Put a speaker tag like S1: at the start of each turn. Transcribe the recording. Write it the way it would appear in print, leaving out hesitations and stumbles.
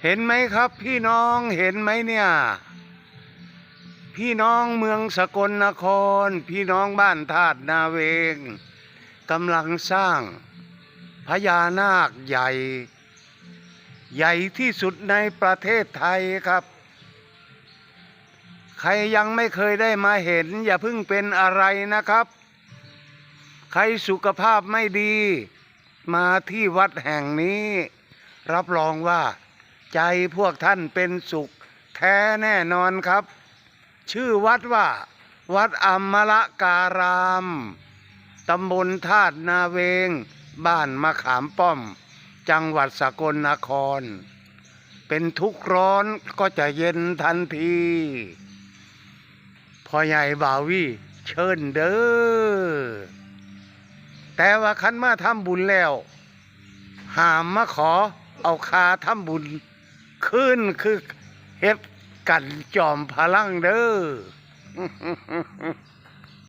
S1: เห็นไหมครับพี่น้องเห็นไหมเนี่ยพี่น้องเมืองสกลนครพี่น้องบ้านธาตุนาเวงกำลังสร้างพญานาคใหญ่ใหญ่ที่สุดในประเทศไทยครับใครยังไม่เคยได้มาเห็นอย่าเพิ่งเป็นอะไรนะครับใครสุขภาพไม่ดีมาที่วัดแห่งนี้รับรองว่าใจพวกท่านเป็นสุขแท้แน่นอนครับชื่อวัดว่าวัดอมรการามตำบลธาตุนาเวงบ้านมะขามป้อมจังหวัดสกลนครเป็นทุกข์ร้อนก็จะเย็นทันทีพ่อใหญ่บ่าวี่เชิญเด้อแต่ว่าคันมาทำบุญแล้วห้ามมาขอเอาคาทำบุญขึ้นคือเฮ็ดกันจอมพลังเด้อ